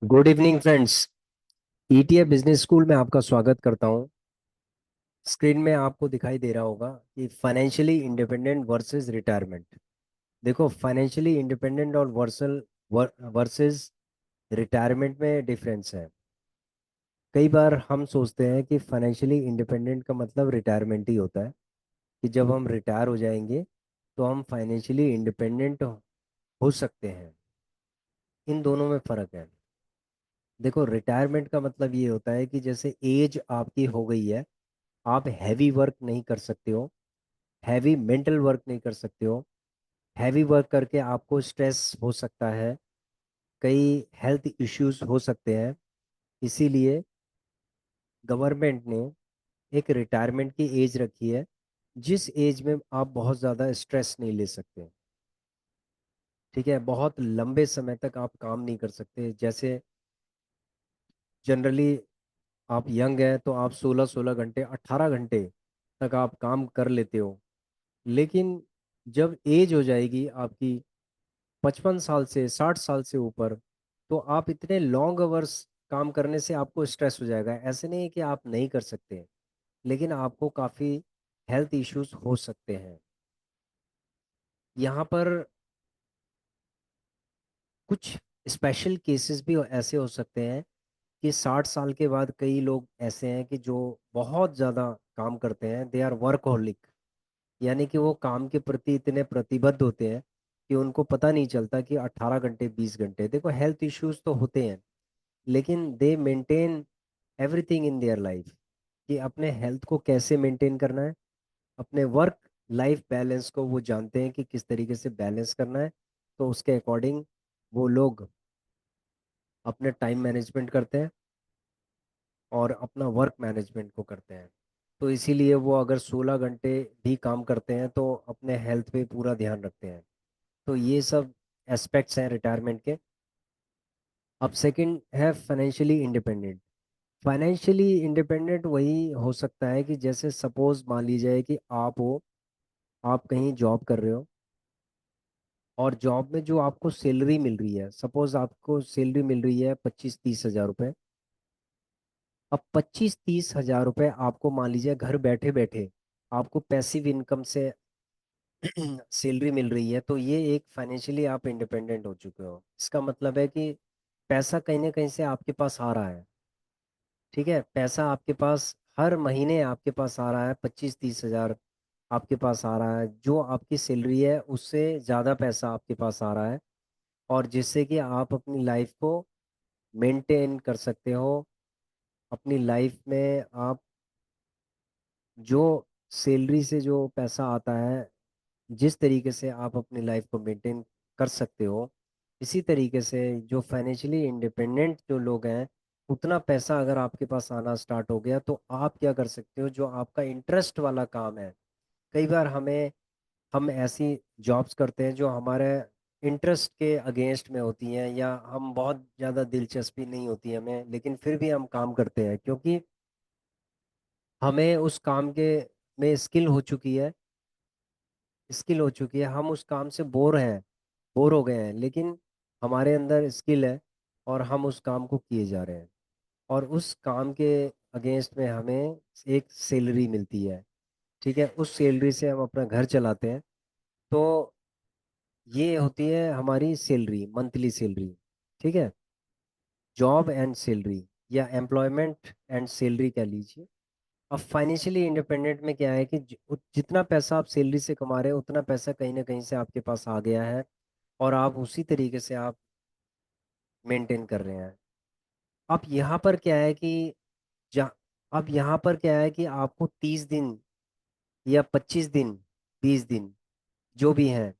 Good evening friends. ETA business school में आपका स्वागत करता हूं। स्क्रीन में आपको दिखाई दे रहा होगा कि फाइनेंशियली इंडिपेंडेंट वर्सेस रिटायरमेंट। देखो, फाइनेंशियली इंडिपेंडेंट और वर्सेस रिटायरमेंट में डिफरेंस है। कई बार हम सोचते हैं कि फाइनेंशियली इंडिपेंडेंट का मतलब रिटायरमेंट ही होता है, कि जब हम रिटायर हो जाएंगे तो हम फाइनेंशियली इंडिपेंडेंट हो सकते हैं। इन दोनों में फ़र्क है। देखो, रिटायरमेंट का मतलब ये होता है कि जैसे एज आपकी हो गई है, आप हैवी वर्क नहीं कर सकते हो, हैवी मेंटल वर्क नहीं कर सकते हो। हैवी वर्क करके आपको स्ट्रेस हो सकता है, कई हेल्थ इश्यूज हो सकते हैं। इसीलिए गवर्नमेंट ने एक रिटायरमेंट की एज रखी है, जिस एज में आप बहुत ज़्यादा स्ट्रेस नहीं ले सकते। ठीक है, बहुत लंबे समय तक आप काम नहीं कर सकते। जैसे जनरली आप यंग हैं तो आप 16-16 घंटे, 18 घंटे तक आप काम कर लेते हो। लेकिन जब एज हो जाएगी आपकी 55 साल से 60 साल से ऊपर, तो आप इतने लॉन्ग आवर्स काम करने से आपको स्ट्रेस हो जाएगा। ऐसे नहीं है कि आप नहीं कर सकते, लेकिन आपको काफ़ी हेल्थ इश्यूज हो सकते हैं। यहाँ पर कुछ स्पेशल केसेस भी ऐसे हो सकते हैं कि 60 साल के बाद कई लोग ऐसे हैं कि जो बहुत ज़्यादा काम करते हैं, दे आर वर्कहोलिक। यानी कि वो काम के प्रति इतने प्रतिबद्ध होते हैं कि उनको पता नहीं चलता कि 18 घंटे 20 घंटे। देखो, हेल्थ इश्यूज तो होते हैं, लेकिन दे maintain everything in their life, कि अपने हेल्थ को कैसे मेंटेन करना है, अपने वर्क लाइफ बैलेंस को वो जानते हैं कि किस तरीके से बैलेंस करना है। तो उसके अकॉर्डिंग वो लोग अपने टाइम मैनेजमेंट करते हैं और अपना वर्क मैनेजमेंट को करते हैं। तो इसीलिए वो अगर 16 घंटे भी काम करते हैं तो अपने हेल्थ पे पूरा ध्यान रखते हैं। तो ये सब एस्पेक्ट्स हैं रिटायरमेंट के। अब सेकंड है फाइनेंशियली इंडिपेंडेंट। फाइनेंशियली इंडिपेंडेंट वही हो सकता है कि जैसे सपोज मान लीजिए कि आप कहीं जॉब कर रहे हो, और जॉब में जो आपको सैलरी मिल रही है, सपोज आपको सैलरी मिल रही है 25-30 हज़ार रुपये। अब 25-30 हज़ार रुपये आपको मान लीजिए घर बैठे बैठे आपको पैसिव इनकम से सैलरी मिल रही है, तो ये एक फाइनेंशियली आप इंडिपेंडेंट हो चुके हो। इसका मतलब है कि पैसा कहीं ना कहीं से आपके पास आ रहा है। ठीक है, पैसा आपके पास हर महीने आपके पास आ रहा है, 25-30 हज़ार आपके पास आ रहा है। जो आपकी सैलरी है उससे ज़्यादा पैसा आपके पास आ रहा है, और जिससे कि आप अपनी लाइफ को मेंटेन कर सकते हो। अपनी लाइफ में आप जो सैलरी से जो पैसा आता है, जिस तरीके से आप अपनी लाइफ को मेंटेन कर सकते हो, इसी तरीके से जो फाइनेंशियली इंडिपेंडेंट जो लोग हैं, उतना पैसा अगर आपके पास आना स्टार्ट हो गया तो आप क्या कर सकते हो, जो आपका इंटरेस्ट वाला काम है। कई बार हम ऐसी जॉब्स करते हैं जो हमारे इंटरेस्ट के अगेंस्ट में होती हैं, या हम बहुत ज़्यादा दिलचस्पी नहीं होती है हमें, लेकिन फिर भी हम काम करते हैं क्योंकि हमें उस काम के में स्किल हो चुकी है। हम उस काम से बोर हो गए हैं, लेकिन हमारे अंदर स्किल है और हम उस काम को किए जा रहे हैं, और उस काम के अगेंस्ट में हमें एक सैलरी मिलती है। ठीक है, उस सैलरी से हम अपना घर चलाते हैं। तो ये होती है हमारी सैलरी, मंथली सैलरी। ठीक है, जॉब एंड सैलरी, या एम्प्लॉयमेंट एंड सैलरी कह लीजिए। अब फाइनेंशियली इंडिपेंडेंट में क्या है कि जितना पैसा आप सैलरी से कमा रहे हो, उतना पैसा कहीं ना कहीं से आपके पास आ गया है, और आप उसी तरीके से आप मेंटेन कर रहे हैं। अब यहाँ पर क्या है कि जहाँ अब यहाँ पर क्या है कि आपको 30 दिन या 25 दिन, 20 दिन, जो भी है,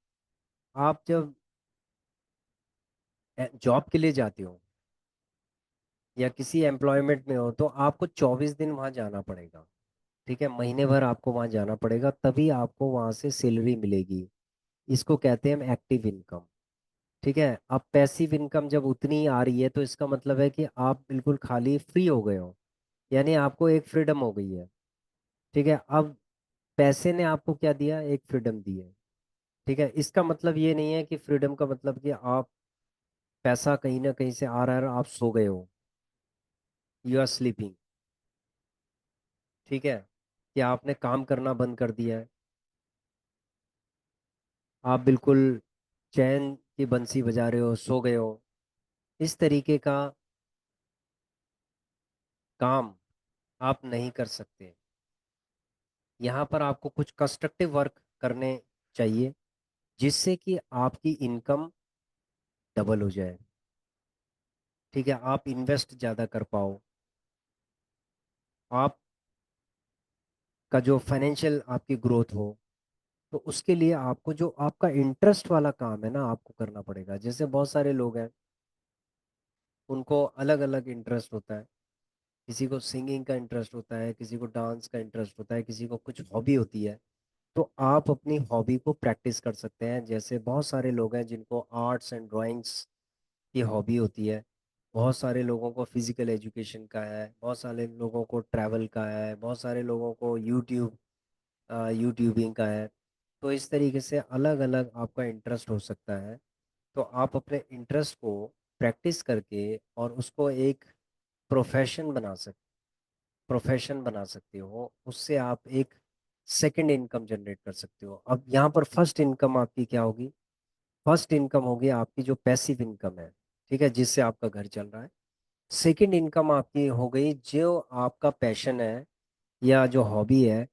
आप जब जॉब के लिए जाते हो या किसी एम्प्लॉयमेंट में हो, तो आपको 24 दिन वहाँ जाना पड़ेगा। ठीक है, महीने भर आपको वहाँ जाना पड़ेगा, तभी आपको वहाँ से सैलरी मिलेगी। इसको कहते हैं हम एक्टिव इनकम। ठीक है, अब पैसिव इनकम जब उतनी आ रही है तो इसका मतलब है कि आप बिल्कुल खाली फ्री हो गए हो, यानी आपको एक फ्रीडम हो गई है। ठीक है, अब पैसे ने आपको क्या दिया, एक फ्रीडम दी है। ठीक है, इसका मतलब ये नहीं है कि फ्रीडम का मतलब कि आप पैसा कहीं ना कहीं से आ रहा है और आप सो गए हो, यू आर स्लीपिंग। ठीक है, कि आपने काम करना बंद कर दिया है, आप बिल्कुल चैन की बंसी बजा रहे हो, सो गए हो, इस तरीके का काम आप नहीं कर सकते। यहाँ पर आपको कुछ कंस्ट्रक्टिव वर्क करने चाहिए, जिससे कि आपकी इनकम डबल हो जाए। ठीक है, आप इन्वेस्ट ज़्यादा कर पाओ, आपका जो फाइनेंशियल आपकी ग्रोथ हो। तो उसके लिए आपको जो आपका इंटरेस्ट वाला काम है ना, आपको करना पड़ेगा। जैसे बहुत सारे लोग हैं, उनको अलग अलग इंटरेस्ट होता है। किसी को सिंगिंग का इंटरेस्ट होता है, किसी को डांस का इंटरेस्ट होता है, किसी को कुछ हॉबी होती है। तो आप अपनी हॉबी को प्रैक्टिस कर सकते हैं। जैसे बहुत सारे लोग हैं जिनको आर्ट्स एंड ड्राइंग्स की हॉबी होती है, बहुत सारे लोगों को फिजिकल एजुकेशन का है, बहुत सारे लोगों को ट्रैवल का है, बहुत सारे लोगों को यूट्यूबिंग का है। तो इस तरीके से अलग अलग आपका इंटरेस्ट हो सकता है। तो आप अपने इंटरेस्ट को प्रैक्टिस करके और उसको एक प्रोफेशन प्रोफेशन बना सकते हो। उससे आप एक सेकंड इनकम जनरेट कर सकते हो। अब यहाँ पर फर्स्ट इनकम आपकी क्या होगी? फर्स्ट इनकम होगी आपकी जो पैसिव इनकम है, ठीक है, जिससे आपका घर चल रहा है। सेकंड इनकम आपकी हो गई जो आपका पैशन है या जो हॉबी है,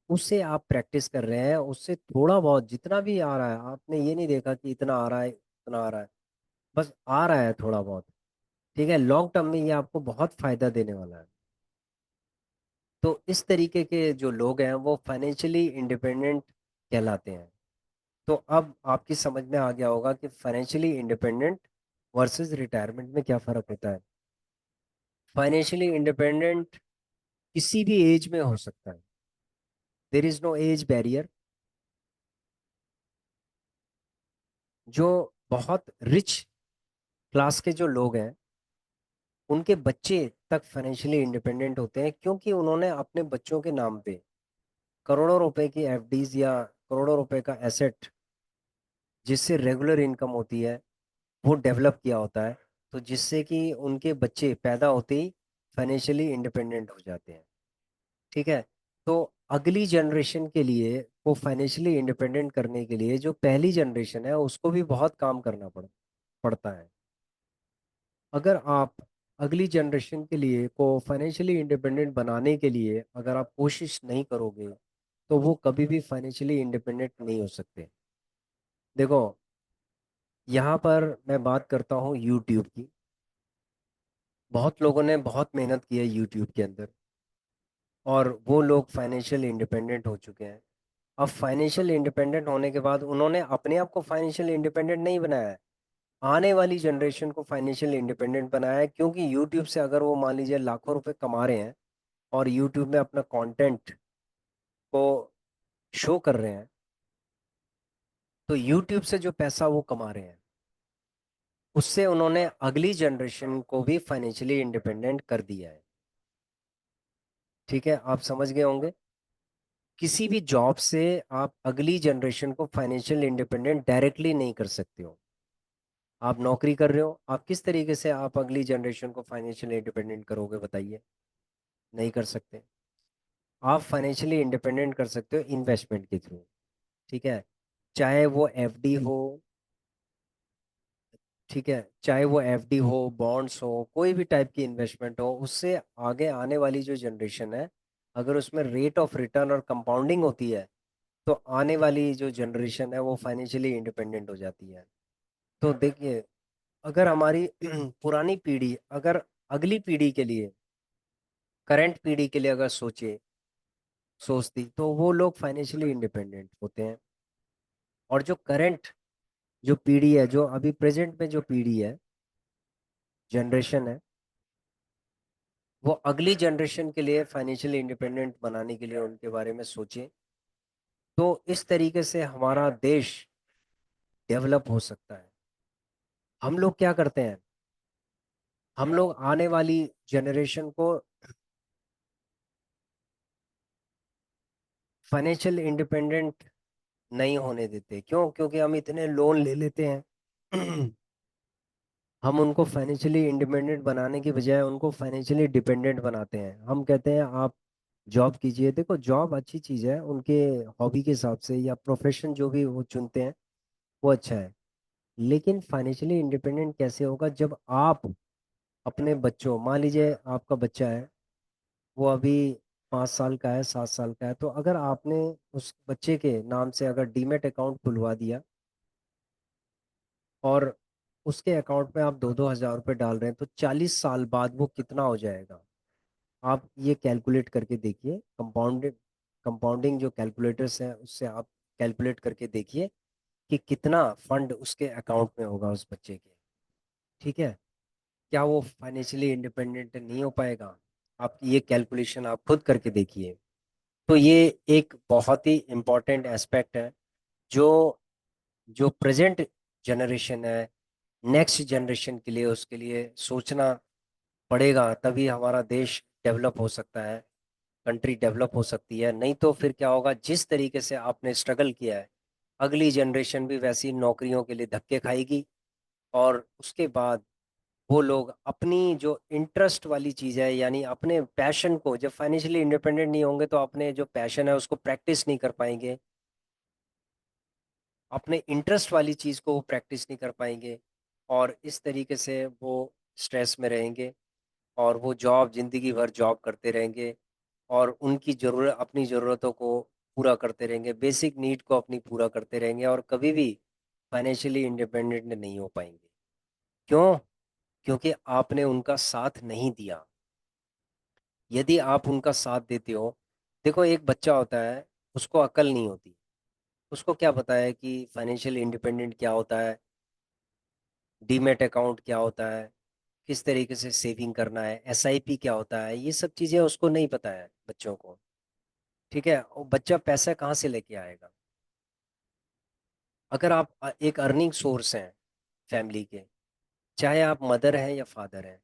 उससे आप प्रैक्टिस कर रहे हैं। उससे थोड़ा बहुत जितना भी आ रहा है, आपने ये नहीं देखा कि इतना आ रहा है इतना आ रहा है, बस आ रहा है थोड़ा बहुत। ठीक है, लॉन्ग टर्म में ये आपको बहुत फायदा देने वाला है। तो इस तरीके के जो लोग हैं वो फाइनेंशियली इंडिपेंडेंट कहलाते हैं। तो अब आपकी समझ में आ गया होगा कि फाइनेंशियली इंडिपेंडेंट वर्सेस रिटायरमेंट में क्या फ़र्क होता है। फाइनेंशियली इंडिपेंडेंट किसी भी एज में हो सकता है, there is no age barrier. जो बहुत रिच क्लास के जो लोग हैं, उनके बच्चे तक फाइनेंशियली इंडिपेंडेंट होते हैं, क्योंकि उन्होंने अपने बच्चों के नाम पे करोड़ों रुपए की एफडीज या करोड़ों रुपए का एसेट, जिससे रेगुलर इनकम होती है, वो डेवलप किया होता है। तो जिससे कि उनके बच्चे पैदा होते ही फाइनेंशियली इंडिपेंडेंट हो जाते हैं। ठीक है, तो अगली जनरेशन के लिए, वो फाइनेंशियली इंडिपेंडेंट करने के लिए, जो पहली जनरेशन है उसको भी बहुत काम करना पड़ता है। अगर आप अगली जनरेशन के लिए को फाइनेंशियली इंडिपेंडेंट बनाने के लिए अगर आप कोशिश नहीं करोगे, तो वो कभी भी फाइनेंशियली इंडिपेंडेंट नहीं हो सकते। देखो, यहाँ पर मैं बात करता हूँ यूट्यूब की। बहुत लोगों ने बहुत मेहनत की है यूट्यूब के अंदर, और वो लोग फाइनेंशियल इंडिपेंडेंट हो चुके हैं। अब फाइनेंशियल इंडिपेंडेंट होने के बाद उन्होंने अपने आप को फाइनेंशियल इंडिपेंडेंट नहीं बनाया है, आने वाली जनरेशन को फाइनेंशियल इंडिपेंडेंट बनाया है। क्योंकि यूट्यूब से अगर वो मान लीजिए लाखों रुपए कमा रहे हैं और यूट्यूब में अपना कंटेंट को शो कर रहे हैं, तो यूट्यूब से जो पैसा वो कमा रहे हैं, उससे उन्होंने अगली जनरेशन को भी फाइनेंशियली इंडिपेंडेंट कर दिया है। ठीक है, आप समझ गए होंगे। किसी भी जॉब से आप अगली जनरेशन को फाइनेंशियल इंडिपेंडेंट डायरेक्टली नहीं कर सकते हो। आप नौकरी कर रहे हो, आप किस तरीके से आप अगली जनरेशन को फाइनेंशियल इंडिपेंडेंट करोगे बताइए? नहीं कर सकते। आप फाइनेंशियली इंडिपेंडेंट कर सकते हो इन्वेस्टमेंट के थ्रू। ठीक है, चाहे वो एफडी हो, ठीक है, चाहे वो एफडी हो, बॉन्ड्स हो, कोई भी टाइप की इन्वेस्टमेंट हो, उससे आगे आने वाली जो जनरेशन है, अगर उसमें रेट ऑफ रिटर्न और कंपाउंडिंग होती है, तो आने वाली जो जनरेशन है वो फाइनेंशियली इंडिपेंडेंट हो जाती है। तो देखिए, अगर हमारी पुरानी पीढ़ी अगर अगली पीढ़ी के लिए, करंट पीढ़ी के लिए अगर सोचती, तो वो लोग फाइनेंशियली इंडिपेंडेंट होते हैं। और जो करंट जो पीढ़ी है, जो अभी प्रेजेंट में जो पीढ़ी है, जनरेशन है, वो अगली जनरेशन के लिए फाइनेंशियली इंडिपेंडेंट बनाने के लिए उनके बारे में सोचें। तो इस तरीके से हमारा देश डेवलप हो सकता है। हम लोग क्या करते हैं, हम लोग आने वाली जनरेशन को फाइनेंशियल इंडिपेंडेंट नहीं होने देते। क्यों? क्योंकि हम इतने लोन ले लेते हैं हम उनको फाइनेंशियली इंडिपेंडेंट बनाने की बजाय उनको फाइनेंशियली डिपेंडेंट बनाते हैं। हम कहते हैं आप जॉब कीजिए। देखो जॉब अच्छी चीज़ है उनके हॉबी के हिसाब से, या प्रोफेशन जो भी वो चुनते हैं वो अच्छा है। लेकिन फाइनेंशियली इंडिपेंडेंट कैसे होगा जब आप अपने बच्चों, मान लीजिए आपका बच्चा है, वो अभी 5 साल का है, 7 साल का है, तो अगर आपने उस बच्चे के नाम से अगर डीमेट अकाउंट खुलवा दिया और उसके अकाउंट में आप 2-2 हज़ार रुपये डाल रहे हैं, तो 40 साल बाद वो कितना हो जाएगा? आप ये कैलकुलेट करके देखिए। कंपाउंडिंग जो कैलकुलेटर्स हैं उससे आप कैलकुलेट करके देखिए कि कितना फंड उसके अकाउंट में होगा उस बच्चे के। ठीक है? क्या वो फाइनेंशियली इंडिपेंडेंट नहीं हो पाएगा? आप ये कैलकुलेशन आप खुद करके देखिए। तो ये एक बहुत ही इम्पोर्टेंट एस्पेक्ट है जो जो प्रेजेंट जनरेशन है, नेक्स्ट जनरेशन के लिए, उसके लिए सोचना पड़ेगा, तभी हमारा देश डेवलप हो सकता है, कंट्री डेवलप हो सकती है। नहीं तो फिर क्या होगा, जिस तरीके से आपने स्ट्रगल किया है अगली जनरेशन भी वैसी नौकरियों के लिए धक्के खाएगी। और उसके बाद वो लोग अपनी जो इंटरेस्ट वाली चीज़ है, यानी अपने पैशन को, जब फाइनेंशियली इंडिपेंडेंट नहीं होंगे तो अपने जो पैशन है उसको प्रैक्टिस नहीं कर पाएंगे, अपने इंटरेस्ट वाली चीज़ को वो प्रैक्टिस नहीं कर पाएंगे। और इस तरीके से वो स्ट्रेस में रहेंगे और वो जॉब, ज़िंदगी भर जॉब करते रहेंगे और उनकी ज़रूरत, अपनी ज़रूरतों को पूरा करते रहेंगे, बेसिक नीड को अपनी पूरा करते रहेंगे और कभी भी फाइनेंशियली इंडिपेंडेंट नहीं हो पाएंगे। क्यों? क्योंकि आपने उनका साथ नहीं दिया। यदि आप उनका साथ देते हो, देखो एक बच्चा होता है, उसको अकल नहीं होती, उसको क्या पता है कि फाइनेंशियल इंडिपेंडेंट क्या होता है, डीमेट अकाउंट क्या होता है, किस तरीके से सेविंग करना है, एसआईपी क्या होता है, ये सब चीज़ें उसको नहीं पता है बच्चों को। ठीक है? और बच्चा पैसा कहाँ से लेके आएगा? अगर आप एक अर्निंग सोर्स हैं फैमिली के, चाहे आप मदर हैं या फादर हैं,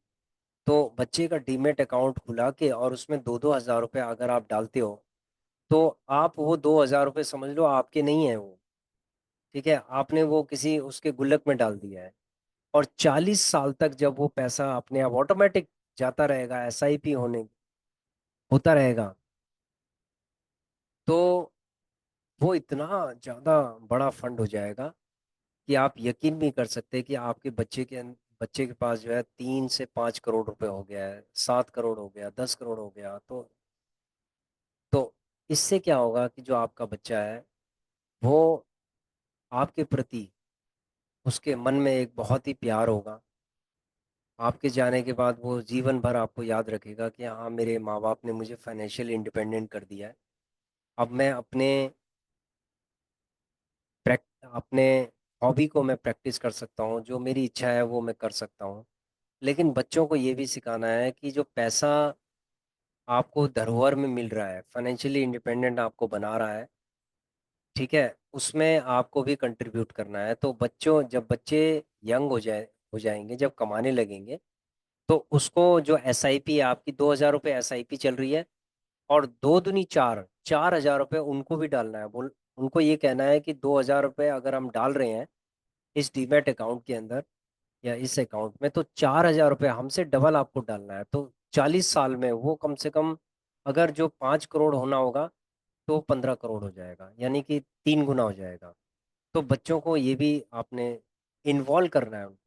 तो बच्चे का डीमेट अकाउंट खुला के और उसमें 2-2 हज़ार रुपये अगर आप डालते हो, तो आप वो 2 हज़ार रुपये समझ लो आपके नहीं है वो। ठीक है? आपने वो किसी उसके गुल्लक में डाल दिया है। और 40 साल तक जब वो पैसा अपने आप ऑटोमेटिक जाता रहेगा, एसआईपी होने होता रहेगा, तो वो इतना ज़्यादा बड़ा फंड हो जाएगा कि आप यकीन नहीं कर सकते कि आपके बच्चे के पास जो है 3 से 5 करोड़ रुपए हो गया है, 7 करोड़ हो गया, 10 करोड़ हो गया। तो इससे क्या होगा कि जो आपका बच्चा है वो आपके प्रति, उसके मन में एक बहुत ही प्यार होगा। आपके जाने के बाद वो जीवन भर आपको याद रखेगा कि हाँ, मेरे माँ बाप ने मुझे फाइनेंशियल इंडिपेंडेंट कर दिया है। अब मैं अपने हॉबी को मैं प्रैक्टिस कर सकता हूँ, जो मेरी इच्छा है वो मैं कर सकता हूँ। लेकिन बच्चों को ये भी सिखाना है कि जो पैसा आपको धरोहर में मिल रहा है, फाइनेंशियली इंडिपेंडेंट आपको बना रहा है, ठीक है, उसमें आपको भी कंट्रीब्यूट करना है। तो जब बच्चे यंग हो जाएंगे, जब कमाने लगेंगे, तो उसको जो एसआईपी, आपकी 2 हज़ार रुपये एसआईपी चल रही है, और 2 दूनी 4 4 हज़ार रुपये उनको भी डालना है। बोल उनको ये कहना है कि 2 हज़ार रुपये अगर हम डाल रहे हैं इस डीमेट अकाउंट के अंदर या इस अकाउंट में, तो 4 हज़ार रुपये हमसे डबल आपको डालना है। तो 40 साल में वो कम से कम, अगर जो 5 करोड़ होना होगा तो 15 करोड़ हो जाएगा, यानी कि 3 गुना हो जाएगा। तो बच्चों को ये भी आपने इन्वॉल्व करना है उनको।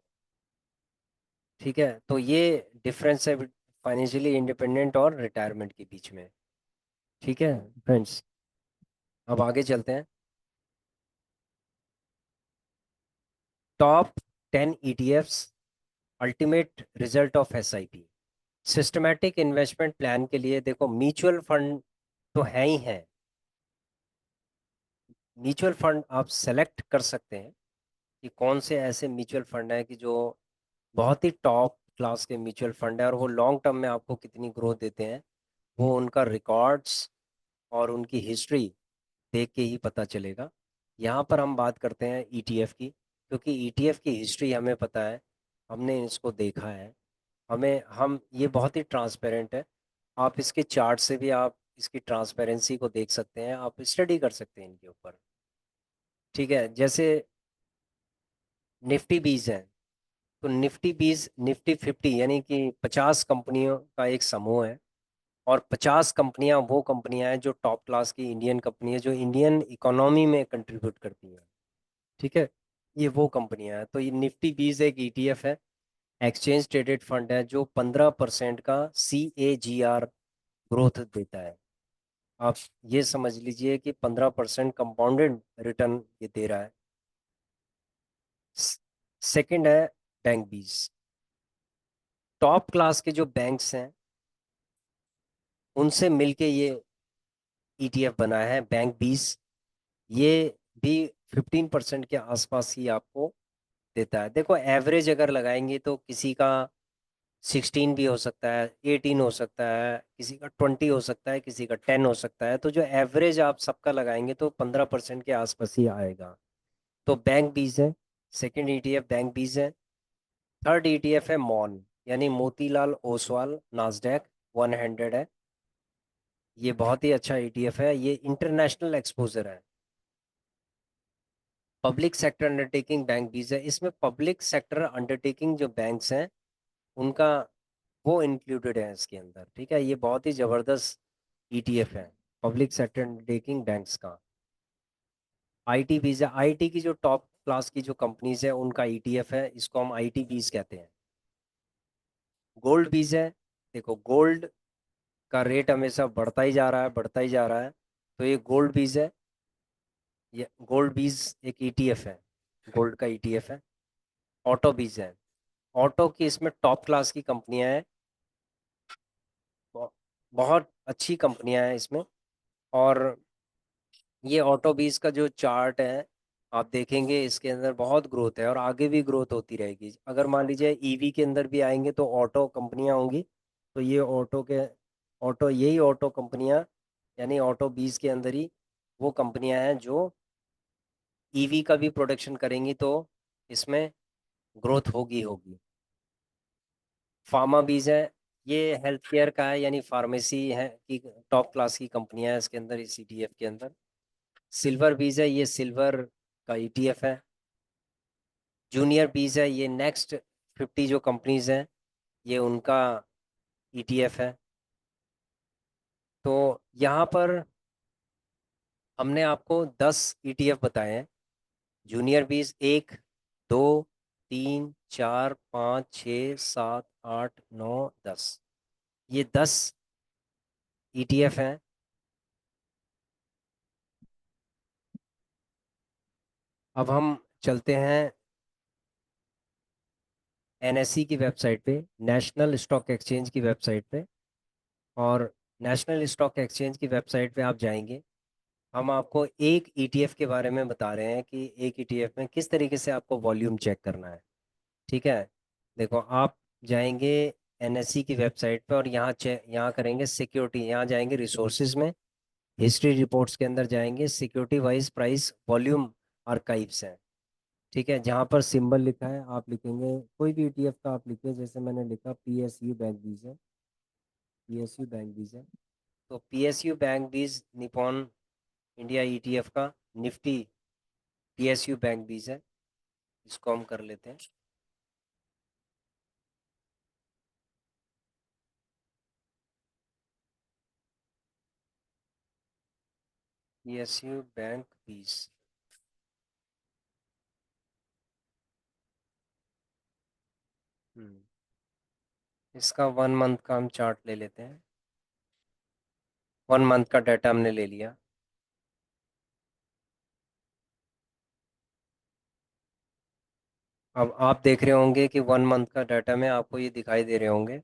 ठीक है? तो ये डिफरेंस है फाइनेंशियली इंडिपेंडेंट और रिटायरमेंट के बीच में। ठीक है फ्रेंड्स, अब आगे चलते हैं। Top 10 ETFs, ultimate result of SIP. Systematic investment plan के लिए देखो, म्यूचुअल फंड तो है ही है। म्यूचुअल फंड आप सेलेक्ट कर सकते हैं कि कौन से ऐसे म्यूचुअल फंड है कि जो बहुत ही टॉप क्लास के म्यूचुअल फंड है और वो लॉन्ग टर्म में आपको कितनी ग्रोथ देते हैं, वो उनका रिकॉर्ड्स और उनकी हिस्ट्री देख के ही पता चलेगा। यहाँ पर हम बात करते हैं ईटीएफ की, क्योंकि ईटीएफ की हिस्ट्री हमें पता है, हमने इसको देखा है। हम ये बहुत ही ट्रांसपेरेंट है। आप इसके चार्ट से भी आप इसकी ट्रांसपेरेंसी को देख सकते हैं, आप स्टडी कर सकते हैं इनके ऊपर। ठीक है? जैसे निफ्टी बीज है, तो निफ्टी 50 यानी कि 50 कंपनियों का एक समूह है। और 50 कंपनियां वो कंपनियां हैं जो टॉप क्लास की इंडियन कंपनी है, जो इंडियन इकोनॉमी में कंट्रीब्यूट करती हैं। ठीक है, ये वो कंपनियां हैं। तो ये निफ्टी 20 एक ईटीएफ है, एक्सचेंज ट्रेडेड फंड है, जो 15% का CAGR ग्रोथ देता है। आप ये समझ लीजिए कि 15% कंपाउंडेड रिटर्न ये दे रहा है। सेकंड है बैंक 20। टॉप क्लास के जो बैंक्स हैं उनसे मिलके ये ETF बना है बैंक 20। ये भी 15% के आसपास ही आपको देता है। देखो एवरेज अगर लगाएंगे तो किसी का 16 भी हो सकता है, 18 हो सकता है, किसी का 20 हो सकता है, किसी का 10 हो सकता है। तो जो एवरेज आप सबका लगाएंगे तो 15% के आसपास ही आएगा। तो बैंक 20 है, सेकंड ETF बैंक 20 है। थर्ड ETF है मॉन, यानी मोतीलाल ओसवाल नास्डैक 100 है। ये बहुत ही अच्छा ETF है, ये इंटरनेशनल एक्सपोजर है। पब्लिक सेक्टर अंडरटेकिंग बैंक 20 है। इसमें पब्लिक सेक्टर अंडरटेकिंग जो बैंक्स हैं उनका वो इंक्लूडेड है इसके अंदर। ठीक है, ये बहुत ही ज़बरदस्त ETF है पब्लिक सेक्टर अंडरटेकिंग बैंक्स का। IT 20 है, IT की जो टॉप क्लास की जो कंपनीज है उनका ETF है, इसको हम IT 20 कहते हैं। गोल्ड 20 है। देखो गोल्ड का रेट हमेशा बढ़ता ही जा रहा है, बढ़ता ही जा रहा है। तो ये गोल्ड 20 है। ये गोल्ड 20 एक ETF है, गोल्ड का ETF है। ऑटो 20 है। ऑटो की इसमें टॉप क्लास की कंपनियां हैं, बहुत अच्छी कंपनियां हैं इसमें। और ये ऑटो 20 का जो चार्ट है आप देखेंगे, इसके अंदर बहुत ग्रोथ है और आगे भी ग्रोथ होती रहेगी। अगर मान लीजिए EV के अंदर भी आएंगे तो ऑटो कंपनियां होंगी। तो ये यही ऑटो कंपनियां, यानी ऑटो 20 के अंदर ही वो कंपनियां हैं जो EV का भी प्रोडक्शन करेंगी, तो इसमें ग्रोथ होगी होगी। फार्मा 20 है, ये हेल्थ केयर का है, यानी फार्मेसी है कि टॉप क्लास की कंपनियां हैं इसके अंदर, इस ETF के अंदर। सिल्वर 20 है, ये सिल्वर का ETF है। जूनियर 20 है, ये नेक्स्ट 50 जो कंपनीज हैं ये उनका ETF है। तो यहाँ पर हमने आपको 10 ETF बताए हैं। जूनियर 20 1 2 3 4 5 6 7 8 9 10, ये 10 ETF हैं। अब हम चलते हैं NSE की वेबसाइट पे, नेशनल स्टॉक एक्सचेंज की वेबसाइट पे। और नेशनल स्टॉक एक्सचेंज की वेबसाइट पे आप जाएंगे, हम आपको एक ETF के बारे में बता रहे हैं कि एक ETF में किस तरीके से आपको वॉल्यूम चेक करना है। ठीक है, देखो आप जाएंगे NSE की वेबसाइट पे और यहाँ करेंगे सिक्योरिटी, यहाँ जाएंगे रिसोर्सेज में, हिस्ट्री रिपोर्ट्स के अंदर जाएंगे, security wise price volume archives है। ठीक है, जहाँ पर सिंबल लिखा है आप लिखेंगे, कोई भी ETF का आप लिखिए, जैसे मैंने लिखा PSU बैंक 20 है। तो PSU bank 20 Nippon India ETF का निफ्टी PSU बैंक 20 है, इसको हम कर लेते हैं। PSU bank 20। इसका 1 मंथ का हम चार्ट ले लेते हैं। 1 मंथ का डाटा हमने ले लिया। अब आप देख रहे होंगे कि 1 मंथ का डाटा में आपको ये दिखाई दे रहे होंगे,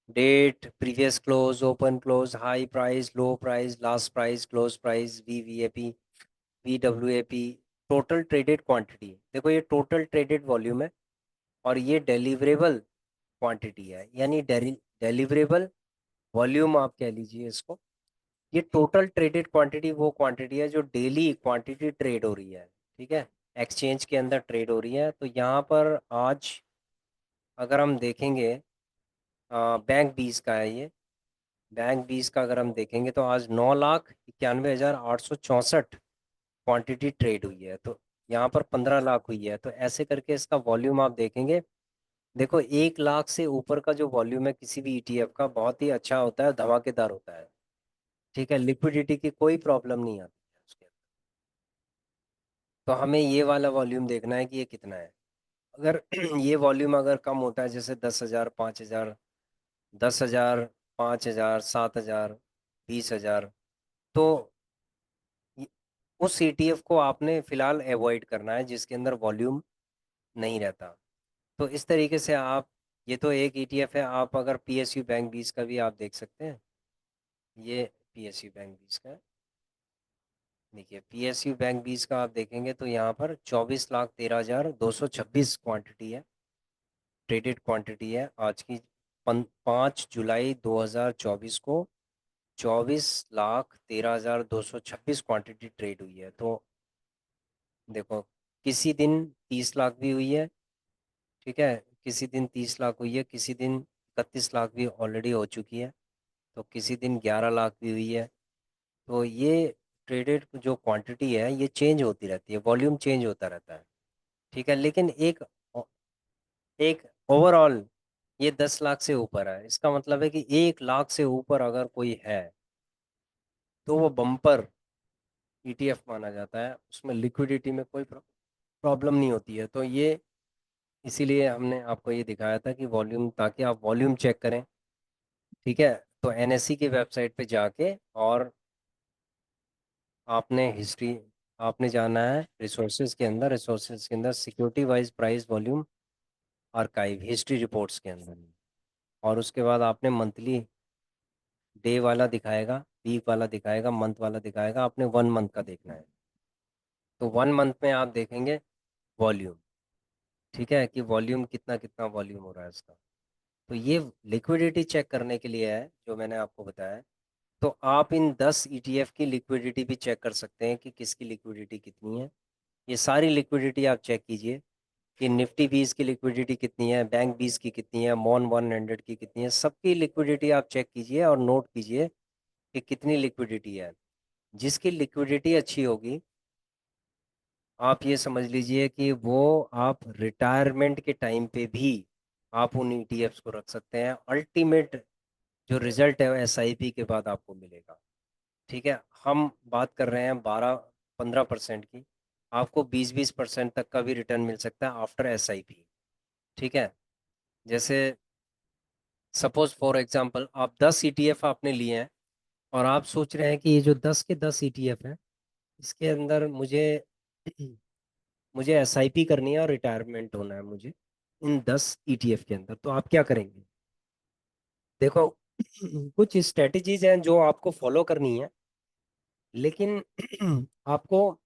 date, previous close, open close, high price, low price, last price, close price, VWAP, total traded quantity. देखो ये टोटल ट्रेडेड वॉल्यूम है और ये डिलीवरेबल क्वांटिटी है, यानी डिलीवरेबल वॉल्यूम आप कह लीजिए इसको। ये टोटल ट्रेडेड क्वांटिटी वो क्वांटिटी है जो डेली क्वांटिटी ट्रेड हो रही है। ठीक है, एक्सचेंज के अंदर ट्रेड हो रही है। तो यहाँ पर आज अगर हम देखेंगे, बैंक 20 का है ये, बैंक 20 का अगर हम देखेंगे तो आज 9,91,864 क्वांटिटी ट्रेड हुई है। तो यहाँ पर 15 लाख हुई है। तो ऐसे करके इसका वॉल्यूम आप देखेंगे देखो 1 लाख से ऊपर का जो वॉल्यूम है किसी भी ईटीएफ का बहुत ही अच्छा होता है, धमाकेदार होता है। ठीक है, लिक्विडिटी की कोई प्रॉब्लम नहीं आती है उसके अंदर। तो हमें ये वाला वॉल्यूम देखना है कि ये कितना है। अगर ये वॉल्यूम अगर कम होता है, जैसे 10,000, 5,000, 10,000, 5,000, 7,000, 20,000, तो ये- उस ईटीएफ को आपने फिलहाल अवॉइड करना है जिसके अंदर वॉल्यूम नहीं रहता। तो इस तरीके से आप, ये तो एक ईटीएफ है। आप अगर पीएसयू बैंक 20 का भी आप देख सकते हैं। ये पीएसयू बैंक 20 का है। देखिए पीएसयू बैंक 20 का आप देखेंगे तो यहाँ पर 24,13,226 क्वांटिटी है, ट्रेडेड क्वांटिटी है आज की। 5 जुलाई 2024 को 24,13,226 क्वांटिटी ट्रेड हुई है। तो देखो, किसी दिन 30 लाख भी हुई है। ठीक है, किसी दिन 30 लाख हुई है, किसी दिन 31 लाख भी ऑलरेडी हो चुकी है, तो किसी दिन 11 लाख भी हुई है। तो ये ट्रेडेड जो क्वांटिटी है ये चेंज होती रहती है, वॉल्यूम चेंज होता रहता है। ठीक है, लेकिन एक ओवरऑल ये 10 लाख से ऊपर है। इसका मतलब है कि 1 लाख से ऊपर अगर कोई है तो वो बम्पर ईटीएफ माना जाता है, उसमें लिक्विडिटी में कोई प्रॉब्लम नहीं होती है। तो ये इसीलिए हमने आपको ये दिखाया था कि वॉल्यूम, ताकि आप वॉल्यूम चेक करें। ठीक है, तो एनएससी की वेबसाइट पे जाके और आपने हिस्ट्री, आपने जाना है रिसोर्सेज के अंदर security wise price volume archive history reports के अंदर, और उसके बाद आपने मंथली, डे वाला दिखाएगा, वीक वाला दिखाएगा, मंथ वाला दिखाएगा, आपने 1 मंथ का देखना है। तो 1 मंथ में आप देखेंगे वॉल्यूम। ठीक है, कि वॉल्यूम कितना कितना वॉल्यूम हो रहा है इसका। तो ये लिक्विडिटी चेक करने के लिए है जो मैंने आपको बताया। तो आप इन 10 ईटीएफ की लिक्विडिटी भी चेक कर सकते हैं कि किसकी लिक्विडिटी कितनी है। ये सारी लिक्विडिटी आप चेक कीजिए कि निफ्टी 20 की लिक्विडिटी कितनी है, बैंक 20 की कितनी है, मॉन 100 की कितनी है, सबकी लिक्विडिटी आप चेक कीजिए और नोट कीजिए कि कितनी लिक्विडिटी है। जिसकी लिक्विडिटी अच्छी होगी, आप ये समझ लीजिए कि वो आप रिटायरमेंट के टाइम पे भी आप उन ईटीएफ्स को रख सकते हैं। अल्टीमेट जो रिजल्ट है एसआईपी के बाद आपको मिलेगा। ठीक है, हम बात कर रहे हैं 12-15% की, आपको 20-20% तक का भी रिटर्न मिल सकता है आफ्टर एसआईपी। ठीक है, जैसे सपोज फॉर एग्जांपल आप 10 ईटीएफ आपने लिए हैं और आप सोच रहे हैं कि ये जो 10 के 10 ईटीएफ है इसके अंदर मुझे मुझे एसआईपी करनी है और रिटायरमेंट होना है मुझे इन 10 ईटीएफ के अंदर, तो आप क्या करेंगे? देखो कुछ स्ट्रेटजीज हैं जो आपको फॉलो करनी है, लेकिन आपको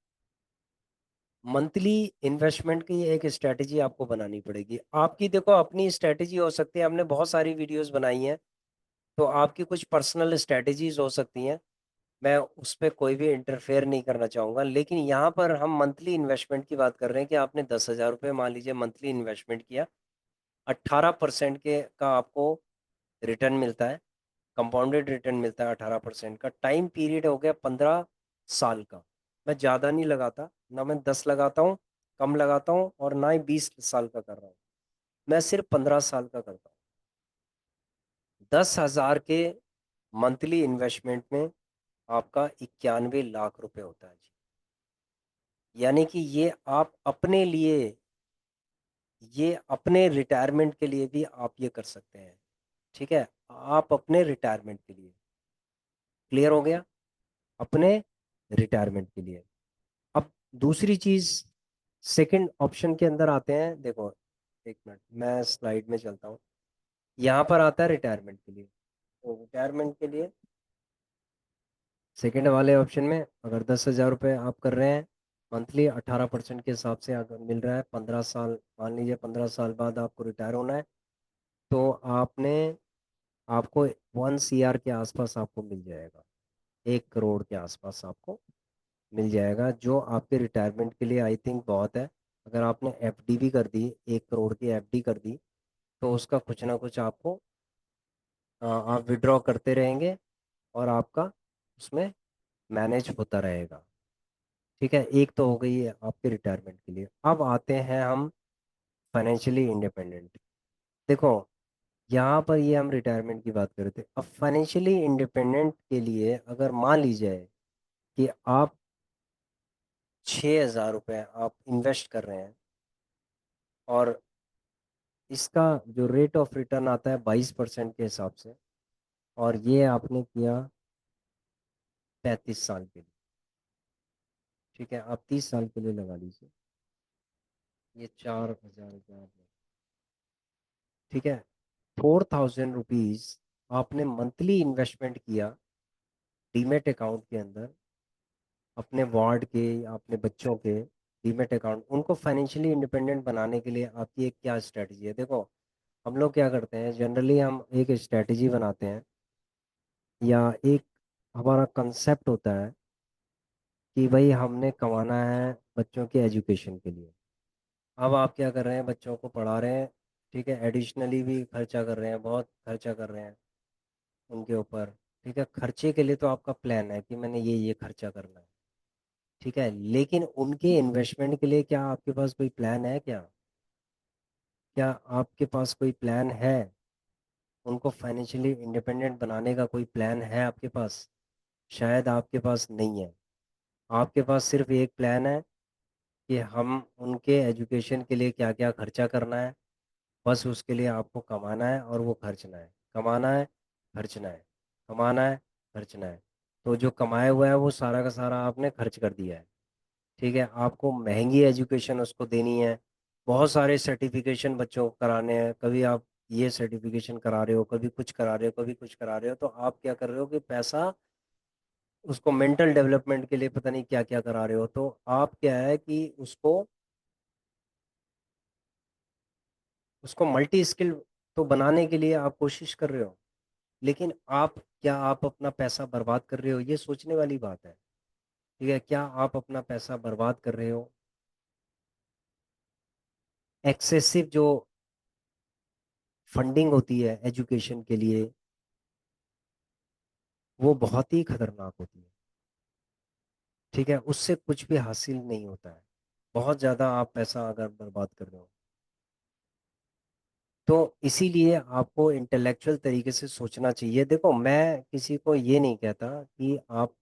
मंथली इन्वेस्टमेंट की एक स्ट्रेटजी आपको बनानी पड़ेगी। आपकी देखो अपनी स्ट्रेटजी हो सकती है, हमने बहुत सारी वीडियोस बनाई हैं, तो आपकी कुछ पर्सनल स्ट्रेटजीज हो सकती हैं। मैं उस पर कोई भी इंटरफेयर नहीं करना चाहूँगा, लेकिन यहाँ पर हम मंथली इन्वेस्टमेंट की बात कर रहे हैं कि आपने 10,000 रुपये मान लीजिए मंथली इन्वेस्टमेंट किया, 18% के का आपको रिटर्न मिलता है, कंपाउंडेड रिटर्न मिलता है 18% का। टाइम पीरियड हो गया 15 साल का। मैं ज़्यादा नहीं लगाता, ना मैं 10 लगाता हूँ, कम लगाता हूँ, और ना ही 20 साल का कर रहा हूँ। मैं सिर्फ 15 साल का करता हूँ। 10,000 के मंथली इन्वेस्टमेंट में आपका 91 लाख रुपए होता है जी। यानी कि ये आप अपने लिए, ये अपने रिटायरमेंट के लिए भी आप ये कर सकते हैं। ठीक है, आप अपने रिटायरमेंट के लिए, क्लियर हो गया, अपने रिटायरमेंट के लिए। अब दूसरी चीज, सेकंड ऑप्शन के अंदर आते हैं। देखो, एक मिनट मैं स्लाइड में चलता हूँ। यहाँ पर आता है रिटायरमेंट के लिए। तो रिटायरमेंट के लिए सेकंड वाले ऑप्शन में अगर 10,000 रुपये आप कर रहे हैं मंथली, 18% के हिसाब से अगर मिल रहा है, 15 साल, मान लीजिए 15 साल बाद आपको रिटायर होना है, तो आपने, आपको 1 CR के आसपास आपको मिल जाएगा, 1 करोड़ के आसपास आपको मिल जाएगा, जो आपके रिटायरमेंट के लिए आई थिंक बहुत है। अगर आपने एफडी भी कर दी, 1 करोड़ की एफडी कर दी, तो उसका कुछ ना कुछ आपको आप विड्रॉ करते रहेंगे और आपका उसमें मैनेज होता रहेगा। ठीक है, एक तो हो गई है आपके रिटायरमेंट के लिए। अब आते हैं हम फाइनेंशियली इंडिपेंडेंट। देखो, यहाँ पर ये हम रिटायरमेंट की बात कर रहे थे। अब फाइनेंशियली इंडिपेंडेंट के लिए अगर मान लीजिए कि आप 6,000 रुपये आप इन्वेस्ट कर रहे हैं, और इसका जो रेट ऑफ रिटर्न आता है 22% के हिसाब से, और ये आपने किया 35 साल के लिए। ठीक है, आप 30 साल के लिए लगा लीजिए, ये 4,000 रुपया। ठीक है, 4,000 रुपीज आपने मंथली इन्वेस्टमेंट किया डीमेट अकाउंट के अंदर, अपने वार्ड के या अपने बच्चों के डीमेट अकाउंट। उनको फाइनेंशियली इंडिपेंडेंट बनाने के लिए आपकी एक क्या स्ट्रेटजी है? देखो, हम लोग क्या करते हैं जनरली, हम एक स्ट्रेटजी बनाते हैं या एक हमारा कंसेप्ट होता है कि भाई हमने कमाना है बच्चों के एजुकेशन के लिए। अब आप क्या कर रहे हैं, बच्चों को पढ़ा रहे हैं, ठीक है, एडिशनली भी खर्चा कर रहे हैं, बहुत खर्चा कर रहे हैं उनके ऊपर। ठीक है, खर्चे के लिए तो आपका प्लान है कि मैंने ये खर्चा करना है। ठीक है, लेकिन उनके इन्वेस्टमेंट के लिए क्या आपके पास कोई प्लान है क्या? क्या आपके पास कोई प्लान है? उनको फाइनेंशियली इंडिपेंडेंट बनाने का कोई प्लान है आपके पास? शायद आपके पास नहीं है। आपके पास सिर्फ एक प्लान है कि हम उनके एजुकेशन के लिए क्या क्या खर्चा करना है, बस उसके लिए आपको कमाना है और वो खर्चना है, कमाना है, खर्चना है, कमाना है, खर्चना है। तो जो कमाया हुआ है वो सारा का सारा आपने खर्च कर दिया है। ठीक है, आपको महंगी एजुकेशन उसको देनी है, बहुत सारे सर्टिफिकेशन बच्चों को कराने हैं, कभी आप ये सर्टिफिकेशन करा रहे हो, कभी कुछ करा रहे हो, कभी कुछ करा रहे हो, तो आप क्या कर रहे हो कि पैसा उसको मेंटल डेवलपमेंट के लिए पता नहीं क्या क्या करा रहे हो। तो आप क्या है कि उसको उसको मल्टी स्किल तो बनाने के लिए आप कोशिश कर रहे हो, लेकिन आप क्या आप अपना पैसा बर्बाद कर रहे हो? ये सोचने वाली बात है। ठीक है, क्या आप अपना पैसा बर्बाद कर रहे हो? एक्सेसिव जो फंडिंग होती है एजुकेशन के लिए, वो बहुत ही खतरनाक होती है। ठीक है, उससे कुछ भी हासिल नहीं होता है। बहुत ज़्यादा आप पैसा अगर बर्बाद कर रहे हो, तो इसीलिए आपको इंटेलेक्चुअल तरीके से सोचना चाहिए। देखो, मैं किसी को ये नहीं कहता कि आप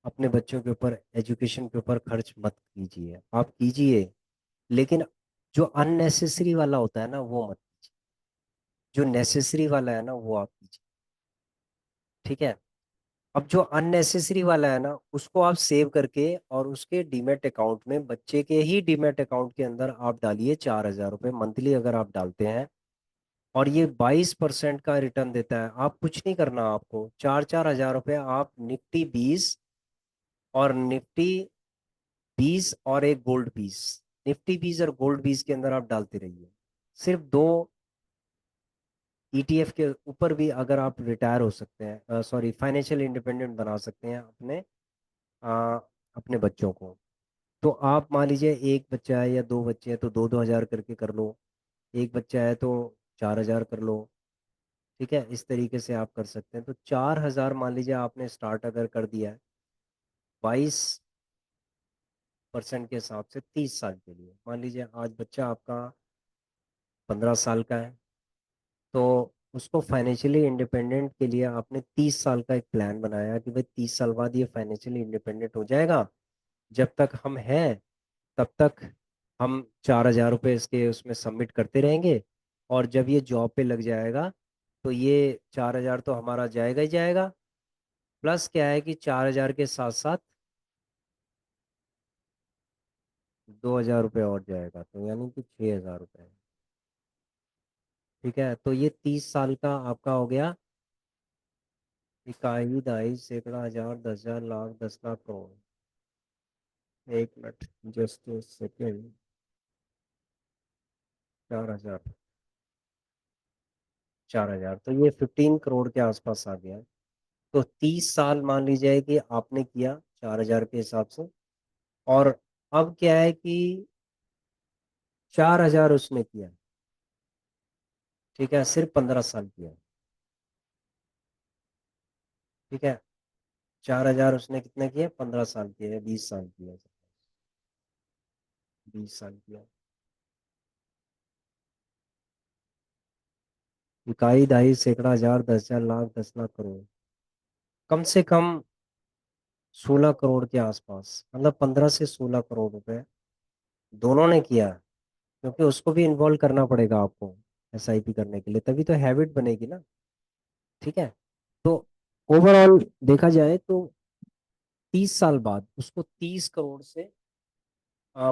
अपने बच्चों के ऊपर एजुकेशन के ऊपर खर्च मत कीजिए, आप कीजिए, लेकिन जो अननेसेसरी वाला होता है ना वो मत कीजिए। जो नेसेसरी वाला है ना वो आप कीजिए। ठीक है, अब जो अननेसेसरी वाला है ना उसको आप सेव करके और उसके डीमेट अकाउंट में, बच्चे के ही डीमेट अकाउंट के अंदर आप डालिए 4,000 रुपये मंथली। अगर आप डालते हैं और ये 22% का रिटर्न देता है, आप कुछ नहीं करना, आपको 4-4 हज़ार रुपये आप निफ्टी 20 और निफ्टी 20 और एक गोल्ड 20, निफ्टी 20 और गोल्ड 20 के अंदर आप डालते रहिए। सिर्फ दो ईटीएफ के ऊपर भी अगर आप रिटायर हो सकते हैं, सॉरी, फाइनेंशियल इंडिपेंडेंट बना सकते हैं आ, अपने बच्चों को। तो आप मान लीजिए एक बच्चा है या दो बच्चे हैं तो 2-2 हज़ार करके कर लो, एक बच्चा है तो 4,000 कर लो। ठीक है, इस तरीके से आप कर सकते हैं। तो 4,000 मान लीजिए आपने स्टार्ट अगर कर दिया है 22% के हिसाब से 30 साल के लिए, मान लीजिए आज बच्चा आपका 15 साल का है, तो उसको फाइनेंशियली इंडिपेंडेंट के लिए आपने 30 साल का एक प्लान बनाया कि भाई 30 साल बाद ये फाइनेंशियली इंडिपेंडेंट हो जाएगा। जब तक हम हैं तब तक हम 4,000 रुपये इसके उसमें सबमिट करते रहेंगे, और जब ये जॉब पे लग जाएगा तो ये 4,000 तो हमारा जाएगा ही जाएगा, प्लस क्या है कि 4,000 के साथ साथ 2,000 रुपये और जाएगा, तो यानी कि 6,000 रुपये। ठीक है, तो ये 30 साल का आपका हो गया। इकाई, दहाई, सैकड़ा, हजार, 10,000, लाख, 10 लाख, करोड़। एक मिनट, जस्ट सेकेंड। 4,000, 4,000 तो ये 15 करोड़ के आसपास आ गया। तो 30 साल मान लीजिए कि आपने किया 4,000 के हिसाब से, और अब क्या है कि 4,000 उसने किया। ठीक है, सिर्फ 15 साल किया। ठीक है, 4,000 उसने कितने किए, 15 साल किए, 20 साल किए, 20 साल किया। इकाई, दहाई, सैकड़ा, हजार, 10,000, लाख, 10 लाख, करोड़। कम से कम 16 करोड़ के आसपास, मतलब 15 से 16 करोड़ रुपए दोनों ने किया। क्योंकि उसको भी इन्वॉल्व करना पड़ेगा आपको एसआईपी करने के लिए, तभी तो हैबिट बनेगी ना। ठीक है। तो ओवरऑल देखा जाए तो 30 साल बाद उसको 30 करोड़ से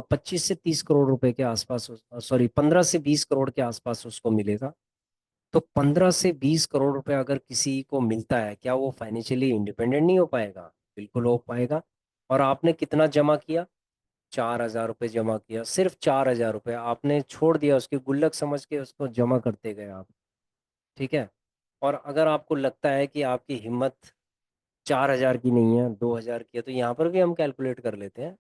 25 से 30 करोड़ रुपए के आसपास, सॉरी 15 से 20 करोड़ के आसपास उसको मिलेगा। तो 15 से 20 करोड़ रुपए अगर किसी को मिलता है, क्या वो फाइनेंशियली इंडिपेंडेंट नहीं हो पाएगा? बिल्कुल हो पाएगा। और आपने कितना जमा किया? 4,000 रुपये जमा किया, सिर्फ 4,000 रुपये आपने छोड़ दिया, उसकी गुल्लक समझ के उसको जमा करते गए आप। ठीक है। और अगर आपको लगता है कि आपकी हिम्मत 4,000 की नहीं है, 2,000 की है, तो यहाँ पर भी हम कैलकुलेट कर लेते हैं।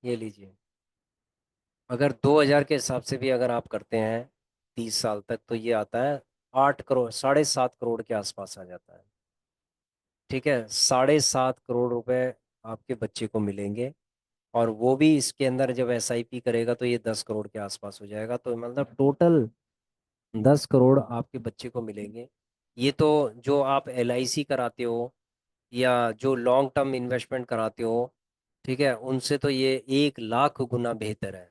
ये लीजिए, अगर 2,000 के हिसाब से भी अगर आप करते हैं 30 साल तक, तो ये आता है 8 करोड़, 7.5 करोड़ के आसपास आ जाता है। ठीक है, 7.5 करोड़ रुपए आपके बच्चे को मिलेंगे। और वो भी इसके अंदर जब एसआईपी करेगा तो ये 10 करोड़ के आसपास हो जाएगा, तो मतलब टोटल 10 करोड़ आपके बच्चे को मिलेंगे। ये तो जो आप एलआईसी कराते हो या जो लॉन्ग टर्म इन्वेस्टमेंट कराते हो, ठीक है, उनसे तो ये 1 लाख गुना बेहतर है।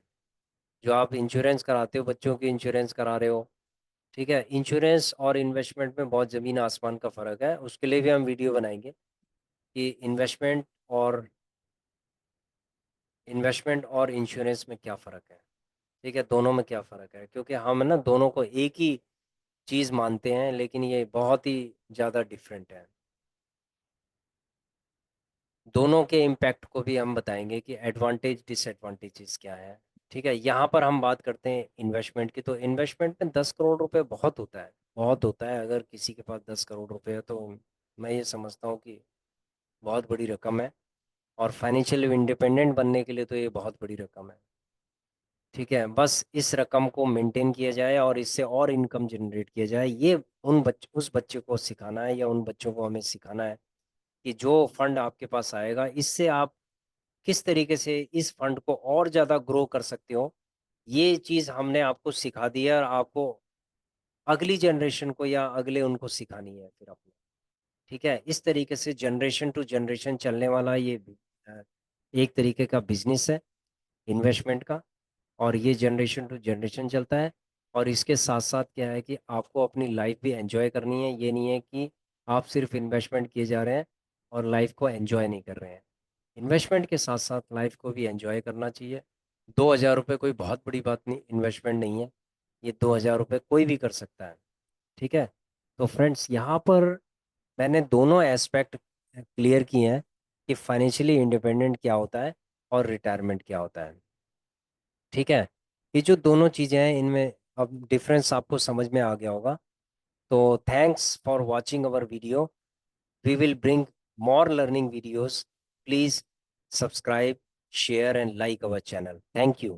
जो आप इंश्योरेंस कराते हो, बच्चों की इंश्योरेंस करा रहे हो, ठीक है, इंश्योरेंस और इन्वेस्टमेंट में बहुत ज़मीन आसमान का फ़र्क है। उसके लिए भी हम वीडियो बनाएंगे कि इन्वेस्टमेंट और इंश्योरेंस में क्या फ़र्क है। ठीक है, दोनों में क्या फ़र्क है, क्योंकि हम ना दोनों को एक ही चीज़ मानते हैं, लेकिन ये बहुत ही ज़्यादा डिफरेंट है। दोनों के इम्पैक्ट को भी हम बताएंगे कि एडवांटेज डिसएडवांटेजेस क्या है। ठीक है, यहाँ पर हम बात करते हैं इन्वेस्टमेंट की। तो इन्वेस्टमेंट में 10 करोड़ रुपए बहुत होता है, बहुत होता है। अगर किसी के पास 10 करोड़ रुपए है तो मैं ये समझता हूँ कि बहुत बड़ी रकम है। और फाइनेंशियल इंडिपेंडेंट बनने के लिए तो ये बहुत बड़ी रकम है। ठीक है, बस इस रकम को मेंटेन किया जाए और इससे और इनकम जनरेट किया जाए, ये उस बच्चे को सिखाना है, या उन बच्चों को हमें सिखाना है कि जो फंड आपके पास आएगा, इससे आप किस तरीके से इस फंड को और ज़्यादा ग्रो कर सकते हो। ये चीज़ हमने आपको सिखा दी है, और आपको अगली जनरेशन को या अगले उनको सिखानी है फिर अपने। ठीक है, इस तरीके से जनरेशन टू जनरेशन चलने वाला ये अ, एक तरीके का बिजनेस है इन्वेस्टमेंट का। और ये जनरेशन टू जनरेशन चलता है। और इसके साथ साथ क्या है कि आपको अपनी लाइफ भी एंजॉय करनी है। ये नहीं है कि आप सिर्फ इन्वेस्टमेंट किए जा रहे हैं और लाइफ को एंजॉय नहीं कर रहे हैं। इन्वेस्टमेंट के साथ साथ लाइफ को भी एंजॉय करना चाहिए। 2,000 रुपये कोई बहुत बड़ी बात नहीं, इन्वेस्टमेंट नहीं है। ये 2,000 रुपये कोई भी कर सकता है। ठीक है। तो फ्रेंड्स, यहाँ पर मैंने दोनों एस्पेक्ट क्लियर किए हैं कि फाइनेंशियली इंडिपेंडेंट क्या होता है और रिटायरमेंट क्या होता है। ठीक है, ये जो दोनों चीज़ें हैं, इनमें अब डिफरेंस आपको समझ में आ गया होगा। तो thanks for watching our video. We will bring more learning videos. Please subscribe, share and like our channel. Thank you.